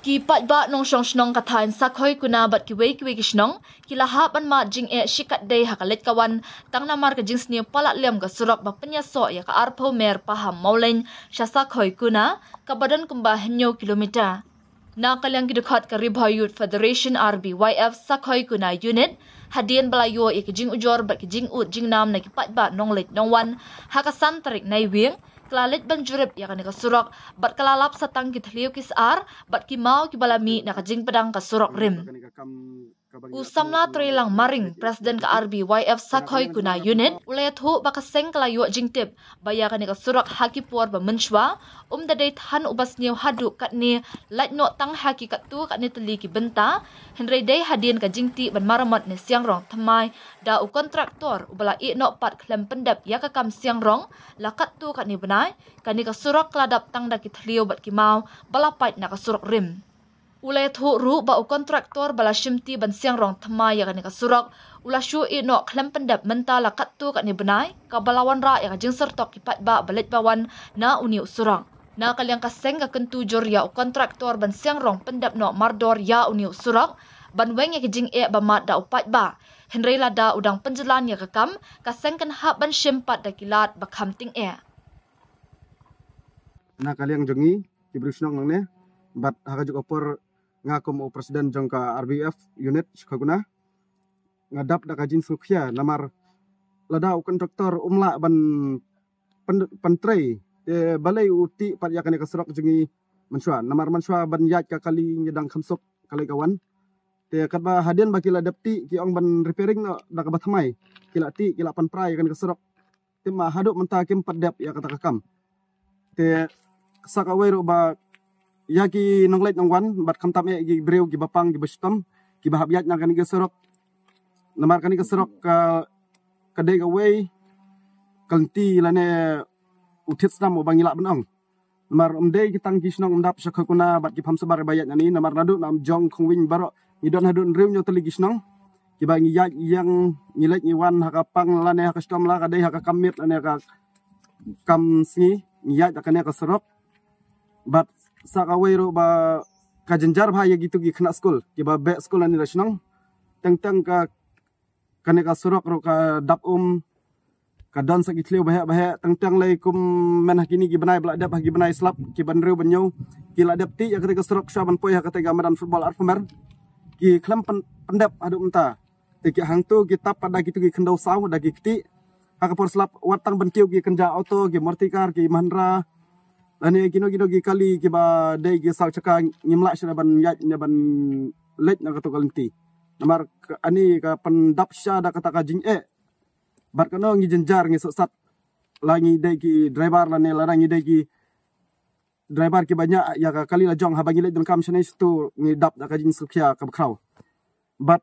Ki pat ba nong shong shnong kathain sakhoi kuna bat ki wei kishnong ki lahap an ma jing e shikat dei hakalet kawan tang namar ka jings ni palat lem ka surak ba penya so ya ka arpho mer paham maulen sha sakhoi kuna ka badan kumba henyo kilometer na kalyang gidukhat ka Ribha Youth Federation RBYF sakhoi kuna unit hadien balayo e ki jing ujor ba ki jing ut jing nam na ki pat ba nong let nong wan hakasan tarik nai wing klalit ban jurip ya kan ka surak bat kalalap sa tang ki thliu kis ar bat ki mau ki balami na ka jing padang ka surak rim usamla trelang maring president ka RBYF sakhoi kuna unit ulay thu ba ka seng kalayo jing tip baya kan ka surak haki puar ba menchwa dai than ubas niu hadu kat ni lait no tang haki kat tu kat ni teli ki benta henry dai hadin ka jingti ban maramat ni siang rong thamai da u kontraktor ubala i no pat klem pendap ya ka kam siang rong lakat tu kat ni benai kan ni ka surak kladap tang da ki thliu bat ki mau balapait na ka surak rim ulay thu ru ba u kontraktor bala shimti ban siang rong thamai ya kan ni ka surak ula shu i no klem pendap menta lakat tu kat ni benai ka balawan ra ya ka jing sertok ki pat ba balet bawan na uni usurang na kalyang kaseng ka kentu jor ya u kontraktor ban siang rong pendap no mardor ya uni usurak ban weng ya ki jing e ba mat da upat ba henry lada udang penjelan ya kakam kaseng kan hab ban shimpat da kilat bakham ting e na kalyang jongi ki brusnong nang ne bat hakajuk opor ngakom o presiden jongka RBF unit Shikaguna ngadap da kajin sukhya namar lada u kontraktor umla ban pentrei balai uti pat yakane kasrok jengi manswa namar manswa ban yat ka kali nyedang khamsok kali kawan te katba hadian baki la dapti ki ong ban repairing no da ka bathamai kila ti kila pan prai kan kasrok tema haduk menta kim padap ya kata kakam te sakawai ro ba yaki nonglet nongwan bat kamtam e gi breu gi bapang gi bestam gi bahabiat na kan kasrok namar kan kasrok ka kadai ka wei kanti lane utit snam bang ilak benong namar umdei kitang kisnong umdap Shikaguna bat ki phamsabar bayat nani namar nadu nam jong khongwing baro idon hadun rew nyo teli kisnong ki bangi yak yang ngilet ngiwan hakapang lane hakastom la kadai hakakamit lane ka kam sngi ngiyat akane ka serok bat sakawai ro ba kajenjar bha ya gitu gi khna school ki ba be school ani rasnong teng ka kane ka serok ro ka dap kadon sakit leu bahaya teng lai kum men hakini gi benai blak dap gi benai slap ki banreu banyo ki la dap ti ya ketika serok syaban poi ha kata gamaran football arfamer ki klam pendap adu menta te ki hangtu ki tap pada gitu gi kendau saw da gi kti ha kapor slap watang bentiu gi kenja auto gi mortikar gi Mahindra lani gino gi kali ki ba dei gi saw caka nyimla syana ban yat ban lek na katu kalenti namar ani ka pendap sya da kata ka jing bat kano ngi jenjar ngi sat langi dei ki driver lane larang ngi dei ki driver ki banyak ya ka kali la jong ha bangi le dun kam shane stu ngi dap da ka jing sukhya ka kraw bat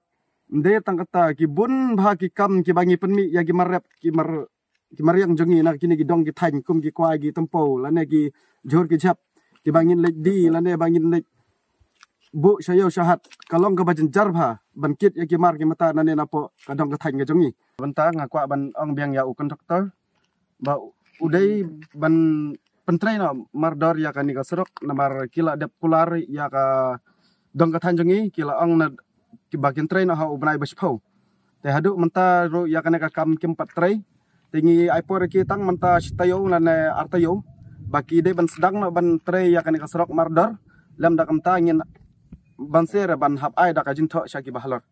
ndei tang kata ki bun bha ki kam ki bangi penmi ya ki marep ki mariang jongi na kini ki dong ki thain kum ki kwa gi tempo lane ki jor ki chap ki bangin le di lane bangin le bu sayo syahat kalong ka bajen jarbha bankit ya ki mar ki mata nane napo kadong ka thain ga jongi benta ngakwa ban ong biang ya u kontraktor ba udai ban pentrai no mardor ya kan ka serok namar kila dep kular ya ka dong ka thain jongi kila ong na ki bagian train no ha u banai bashpau te hadu menta ro ya kan ka kam kim pat trai tingi aipor ki tang menta stayo lane artayo baki de ban sedang no ban trai ya kan ka serok mardor lam da kamta ngin ban sere ban hab ai da ka jin tho syaki bahlor